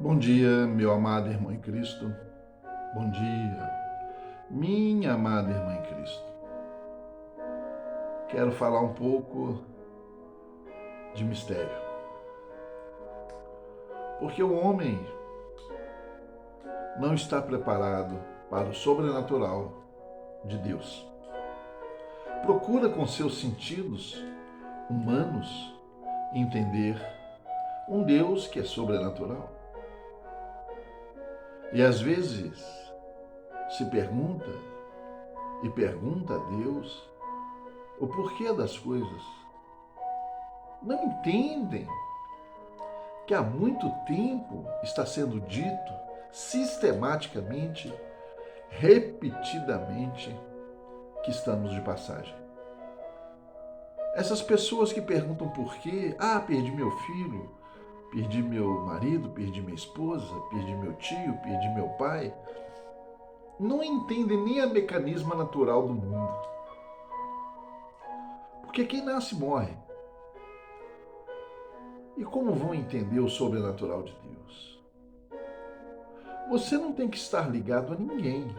Bom dia, meu amado irmão em Cristo. Bom dia, minha amada irmã em Cristo. Quero falar um pouco de mistério. Porque o homem não está preparado para o sobrenatural de Deus. Procura com seus sentidos humanos entender um Deus que é sobrenatural. E às vezes se pergunta e pergunta a Deus o porquê das coisas. Não entendem que há muito tempo está sendo dito sistematicamente, repetidamente, que estamos de passagem. Essas pessoas que perguntam por quê, perdi meu filho, perdi meu marido, perdi minha esposa, perdi meu tio, perdi meu pai, não entendem nem a mecanismo natural do mundo. Porque quem nasce morre. E como vão entender o sobrenatural de Deus? Você não tem que estar ligado a ninguém,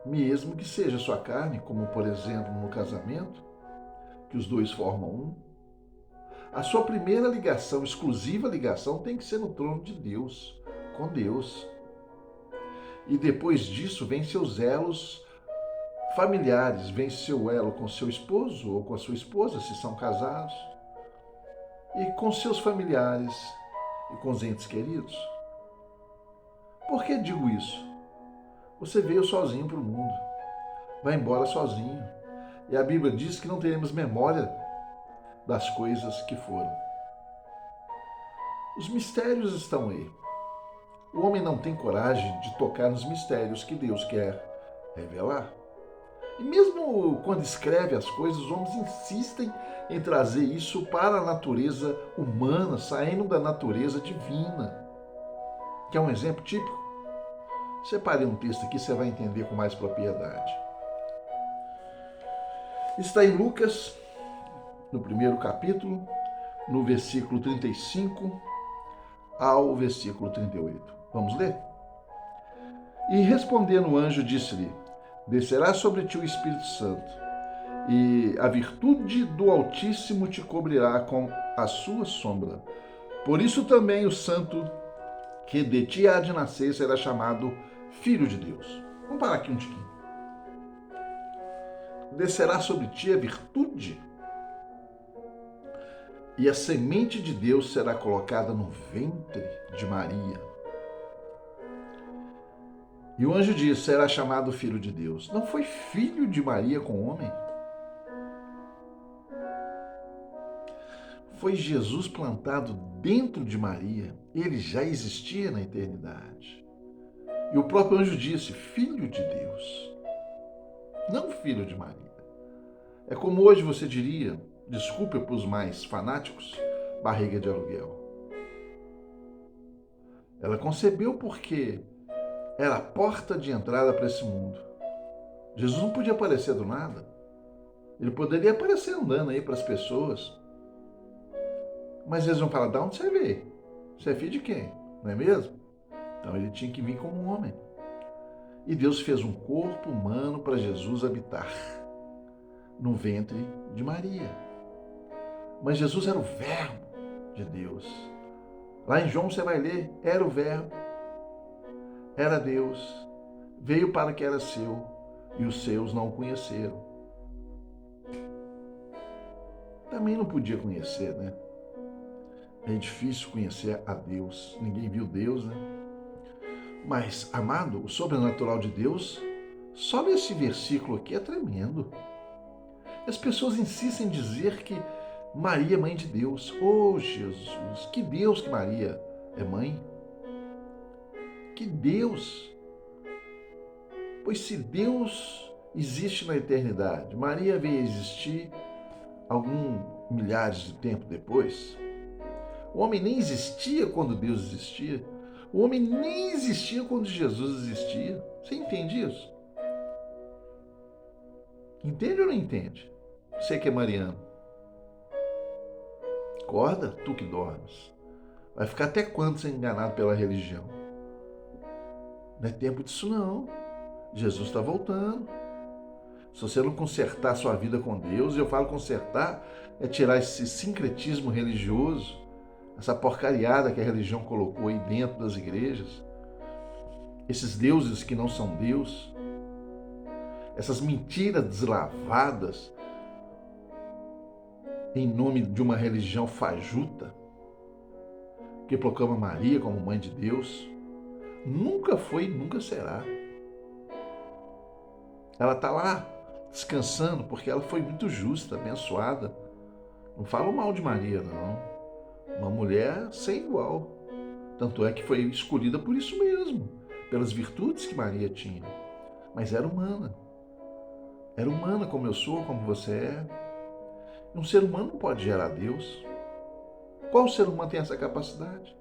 mesmo que seja sua carne, como por exemplo no casamento, que os dois formam um. A sua primeira ligação, exclusiva ligação, tem que ser no trono de Deus, com Deus. E depois disso vem seus elos familiares, vem seu elo com seu esposo ou com a sua esposa, se são casados, e com seus familiares e com os entes queridos. Por que digo isso? Você veio sozinho para o mundo, vai embora sozinho. E a Bíblia diz que não teremos memória das coisas que foram. Os mistérios estão aí. O homem não tem coragem de tocar nos mistérios que Deus quer revelar. E mesmo quando escreve as coisas, os homens insistem em trazer isso para a natureza humana, saindo da natureza divina. Quer um exemplo típico? Separei um texto aqui, você vai entender com mais propriedade. Está em Lucas, no primeiro capítulo, no versículo 35 ao versículo 38. Vamos ler? E respondendo o anjo, disse-lhe: Descerá sobre ti o Espírito Santo, e a virtude do Altíssimo te cobrirá com a sua sombra. Por isso também o santo que de ti há de nascer será chamado Filho de Deus. Vamos parar aqui um tiquinho. Descerá sobre ti a virtude, e a semente de Deus será colocada no ventre de Maria. E o anjo disse: será chamado Filho de Deus. Não foi filho de Maria com homem? Foi Jesus plantado dentro de Maria. Ele já existia na eternidade. E o próprio anjo disse: Filho de Deus, não filho de Maria. É como hoje você diria, desculpe para os mais fanáticos, barriga de aluguel. Ela concebeu porque era a porta de entrada para esse mundo. Jesus não podia aparecer do nada. Ele poderia aparecer andando aí para as pessoas. Mas eles vão falar: de onde você veio? Você é filho de quem? Não é mesmo? Então ele tinha que vir como um homem. E Deus fez um corpo humano para Jesus habitar no ventre de Maria. Mas Jesus era o Verbo de Deus. Lá em João você vai ler: era o Verbo, era Deus, veio para que era seu e os seus não o conheceram. Também não podia conhecer, né? É difícil conhecer a Deus. Ninguém viu Deus, né? Mas, amado, o sobrenatural de Deus, só nesse versículo aqui é tremendo. As pessoas insistem em dizer que Maria é mãe de Deus. Oh, Jesus, que Deus que Maria é mãe? Que Deus! Pois se Deus existe na eternidade, Maria veio a existir alguns milhares de tempo depois. O homem nem existia quando Deus existia. O homem nem existia quando Jesus existia. Você entende isso? Entende ou não entende? Você que é mariano. Acorda, tu que dormes. Vai ficar até quando sendo enganado pela religião? Não é tempo disso não. Jesus está voltando. Se você não consertar a sua vida com Deus, eu falo consertar, é tirar esse sincretismo religioso, essa porcariada que a religião colocou aí dentro das igrejas, esses deuses que não são Deus, essas mentiras deslavadas em nome de uma religião fajuta, que proclama Maria como mãe de Deus. Nunca foi e nunca será. Ela está lá descansando porque ela foi muito justa, abençoada. Não falo mal de Maria, não. Uma mulher sem igual. Tanto é que foi escolhida por isso mesmo, pelas virtudes que Maria tinha. Mas era humana. Era humana como eu sou, como você é. Um ser humano não pode gerar Deus. Qual ser humano tem essa capacidade?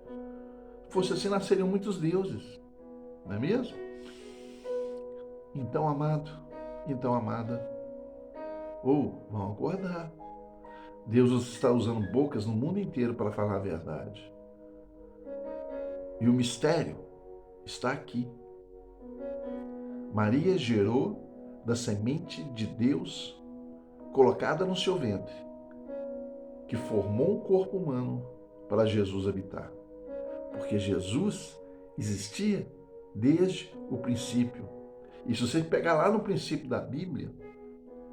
Se fosse assim, nasceriam muitos deuses. Não é mesmo? Então, amado, então, amada, vão acordar. Deus está usando bocas no mundo inteiro para falar a verdade. E o mistério está aqui. Maria gerou da semente de Deus colocada no seu ventre, que formou um corpo humano para Jesus habitar. Porque Jesus existia desde o princípio. E se você pegar lá no princípio da Bíblia,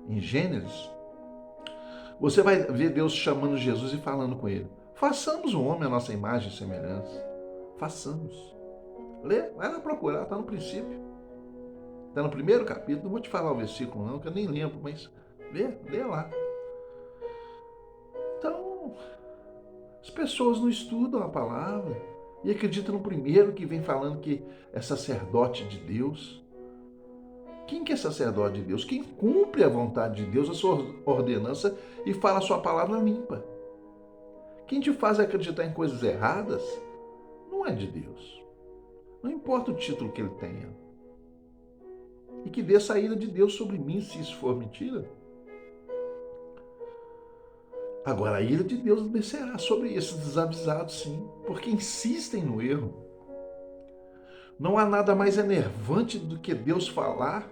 em Gênesis, você vai ver Deus chamando Jesus e falando com ele: façamos o homem à nossa imagem e semelhança. Façamos. Lê, vai lá procurar, está no princípio. Está no primeiro capítulo, não vou te falar o versículo não, que eu nem lembro, mas lê lá. Então, as pessoas não estudam a palavra e acreditam no primeiro que vem falando que é sacerdote de Deus. Quem que é sacerdote de Deus? Quem cumpre a vontade de Deus, a sua ordenança e fala a sua palavra limpa. Quem te faz acreditar em coisas erradas não é de Deus. Não importa o título que ele tenha. E que dê saída de Deus sobre mim, se isso for mentira. Agora, a ira de Deus descerá sobre esses desavisados, sim, porque insistem no erro. Não há nada mais enervante do que Deus falar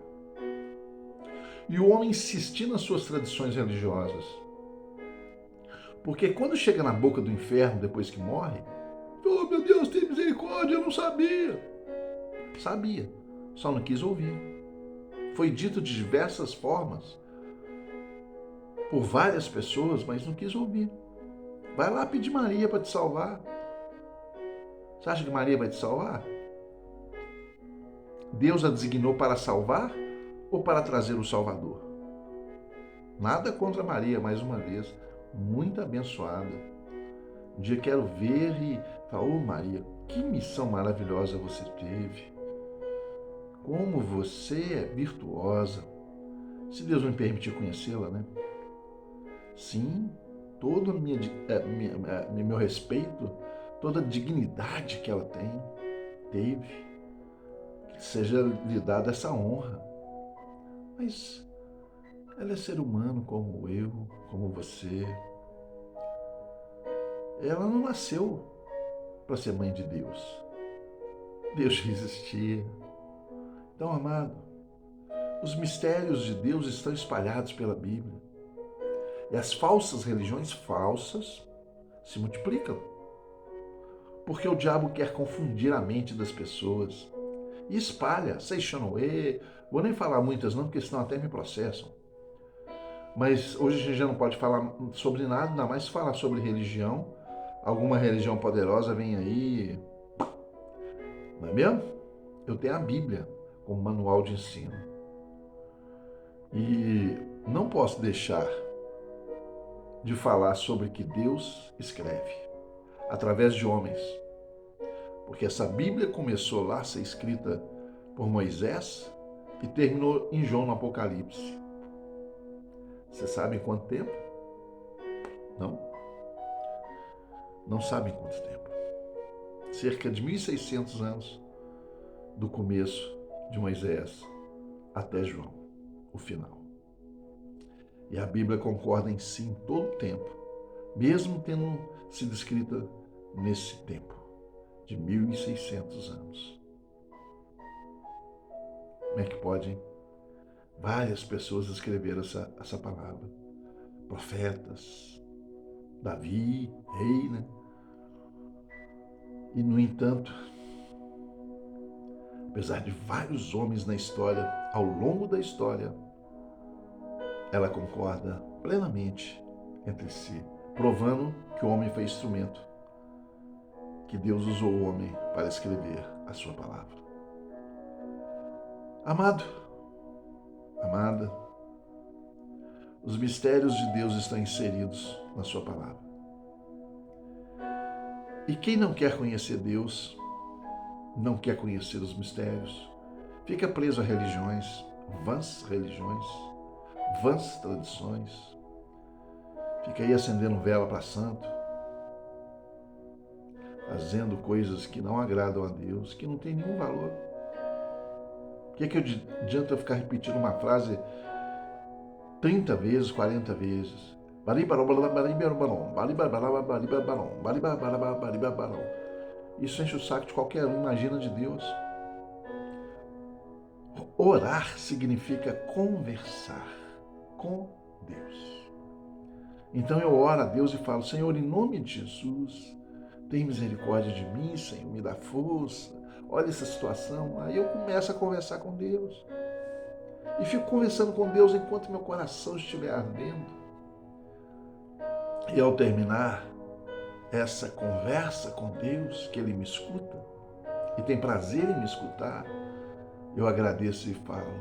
e o homem insistir nas suas tradições religiosas. Porque quando chega na boca do inferno, depois que morre, oh meu Deus, tem misericórdia, eu não sabia. Sabia, só não quis ouvir. Foi dito de diversas formas, por várias pessoas, mas não quis ouvir. Vai lá pedir Maria para te salvar. Você acha que Maria vai te salvar? Deus a designou para salvar ou para trazer o Salvador? Nada contra Maria, mais uma vez, muito abençoada. Um dia quero ver e falar: oh Maria, que missão maravilhosa você teve. Como você é virtuosa. Se Deus me permitir conhecê-la, né? Sim, todo meu respeito, toda a dignidade que ela teve, que seja lhe dada essa honra. Mas ela é ser humano como eu, como você. Ela não nasceu para ser mãe de Deus. Deus já existia. Então, amado, os mistérios de Deus estão espalhados pela Bíblia. E as falsas religiões falsas se multiplicam. Porque o diabo quer confundir a mente das pessoas. E espalha, Seixonoe, vou nem falar muitas não, porque senão até me processam. Mas hoje a gente já não pode falar sobre nada, ainda mais falar sobre religião. Alguma religião poderosa vem aí, não é mesmo? Eu tenho a Bíblia como manual de ensino. E não posso deixar de falar sobre o que Deus escreve através de homens. Porque essa Bíblia começou lá a ser escrita por Moisés e terminou em João no Apocalipse. Você sabe em quanto tempo? Não? Não sabe em quanto tempo. Cerca de 1.600 anos do começo de Moisés até João, o final. E a Bíblia concorda em si em todo o tempo, mesmo tendo sido escrita nesse tempo. de 1.600 anos. Como é que pode, hein? Várias pessoas escreveram essa palavra. Profetas, Davi, rei, né? E, no entanto, apesar de vários homens na história, ao longo da história, ela concorda plenamente entre si, provando que o homem foi instrumento, que Deus usou o homem para escrever a sua palavra. Amado, amada, os mistérios de Deus estão inseridos na sua palavra. E quem não quer conhecer Deus, não quer conhecer os mistérios, fica preso a religiões, vãs tradições, fica aí acendendo vela para santo, fazendo coisas que não agradam a Deus, que não tem nenhum valor. O que adianta eu ficar repetindo uma frase 30 vezes, 40 vezes? Isso enche o saco de qualquer um, imagina de Deus. Orar significa conversar com Deus. Então eu oro a Deus e falo: Senhor, em nome de Jesus, tem misericórdia de mim, Senhor, me dá força. Olha essa situação. Aí eu começo a conversar com Deus. E fico conversando com Deus enquanto meu coração estiver ardendo. E ao terminar essa conversa com Deus, que Ele me escuta e tem prazer em me escutar, eu agradeço e falo: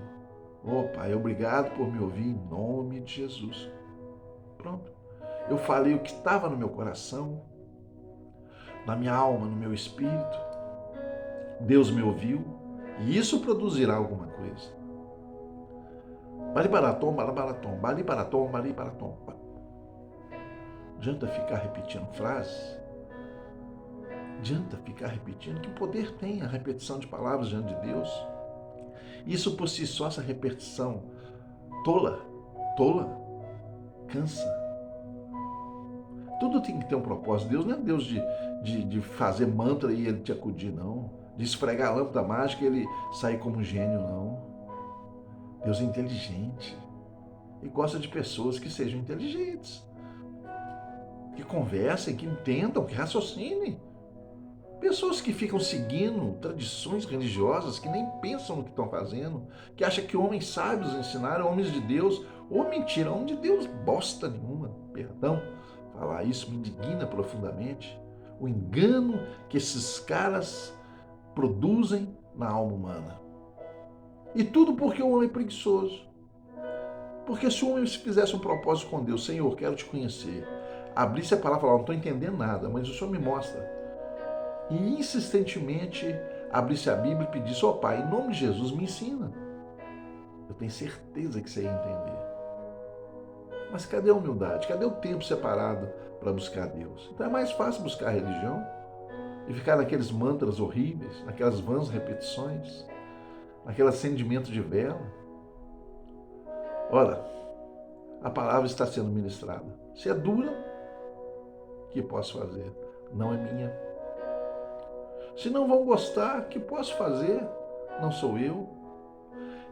ô Pai, obrigado por me ouvir em nome de Jesus. Pronto. Eu falei o que estava no meu coração, na minha alma, no meu espírito. Deus me ouviu e isso produzirá alguma coisa. Balibaratom, balabaratom, balibaratom, balibaratom. Adianta ficar repetindo frases? Adianta ficar repetindo? Que poder tem a repetição de palavras diante de Deus? Isso por si só, essa repetição tola, cansa. Tudo tem que ter um propósito. Deus não é Deus de fazer mantra e Ele te acudir, não. De esfregar a lâmpada mágica e Ele sair como um gênio, não. Deus é inteligente e gosta de pessoas que sejam inteligentes, que conversem, que entendam, que raciocinem. Pessoas que ficam seguindo tradições religiosas, que nem pensam no que estão fazendo, que acham que homens sábios ensinaram, homens de Deus, ou mentira, homem de Deus, bosta nenhuma, perdão, falar isso me indigna profundamente, o engano que esses caras produzem na alma humana. E tudo porque o homem é preguiçoso. Porque se o homem fizesse um propósito com Deus: Senhor, quero te conhecer, abrisse a palavra e falar: não estou entendendo nada, mas o Senhor me mostra. E insistentemente abrisse a Bíblia e pedisse: ó Pai, em nome de Jesus, me ensina. Eu tenho certeza que você ia entender. Mas cadê a humildade? Cadê o tempo separado para buscar Deus? Então é mais fácil buscar a religião e ficar naqueles mantras horríveis, naquelas vãs repetições, naquele acendimento de vela. Ora, a palavra está sendo ministrada. Se é dura, o que posso fazer? Não é minha. Se não vão gostar, o que posso fazer? Não sou eu.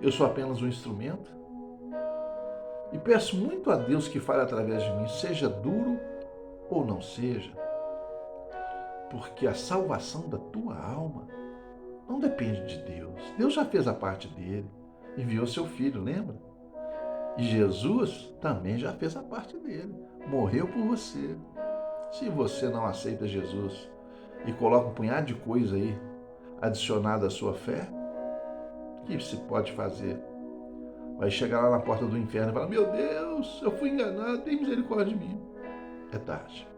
Eu sou apenas um instrumento. E peço muito a Deus que fale através de mim, seja duro ou não seja. Porque a salvação da tua alma não depende de Deus. Deus já fez a parte dele. Enviou seu filho, lembra? E Jesus também já fez a parte dele. Morreu por você. Se você não aceita Jesus e coloca um punhado de coisa aí adicionada à sua fé, o que se pode fazer? Vai chegar lá na porta do inferno e falar: meu Deus, eu fui enganado, tem misericórdia de mim. É tarde.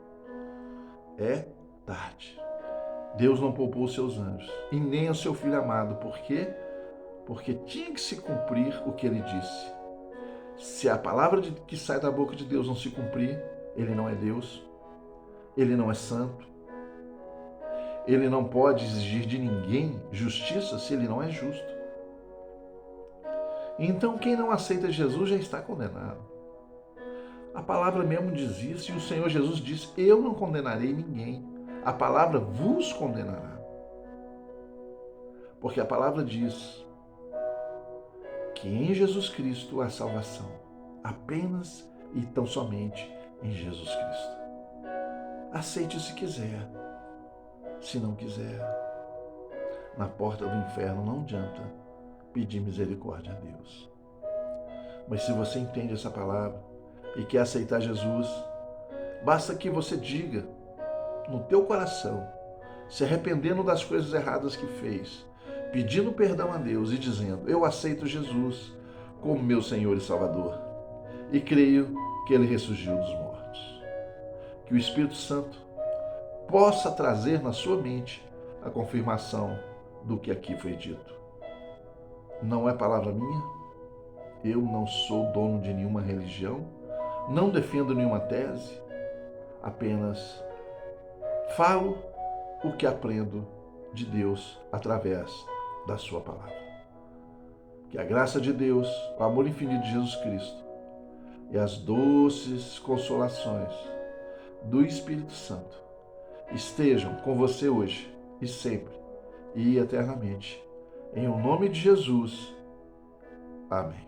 É tarde. Deus não poupou os seus anjos e nem o seu filho amado. Por quê? Porque tinha que se cumprir o que ele disse. Se a palavra que sai da boca de Deus não se cumprir, ele não é Deus, ele não é santo, ele não pode exigir de ninguém justiça se ele não é justo. Então quem não aceita Jesus já está condenado. A palavra mesmo diz isso e o Senhor Jesus disse: eu não condenarei ninguém, a palavra vos condenará. Porque a palavra diz que em Jesus Cristo há salvação, apenas e tão somente em Jesus Cristo. Aceite se quiser, se não quiser, na porta do inferno não adianta pedir misericórdia a Deus. Mas se você entende essa palavra e quer aceitar Jesus, basta que você diga no teu coração, se arrependendo das coisas erradas que fez, pedindo perdão a Deus e dizendo: eu aceito Jesus como meu Senhor e Salvador e creio que Ele ressurgiu dos mortos. Que o Espírito Santo possa trazer na sua mente a confirmação do que aqui foi dito. Não é palavra minha, eu não sou dono de nenhuma religião, não defendo nenhuma tese, apenas falo o que aprendo de Deus através da sua palavra. Que a graça de Deus, o amor infinito de Jesus Cristo e as doces consolações do Espírito Santo estejam com você hoje e sempre e eternamente. Em o nome de Jesus. Amém.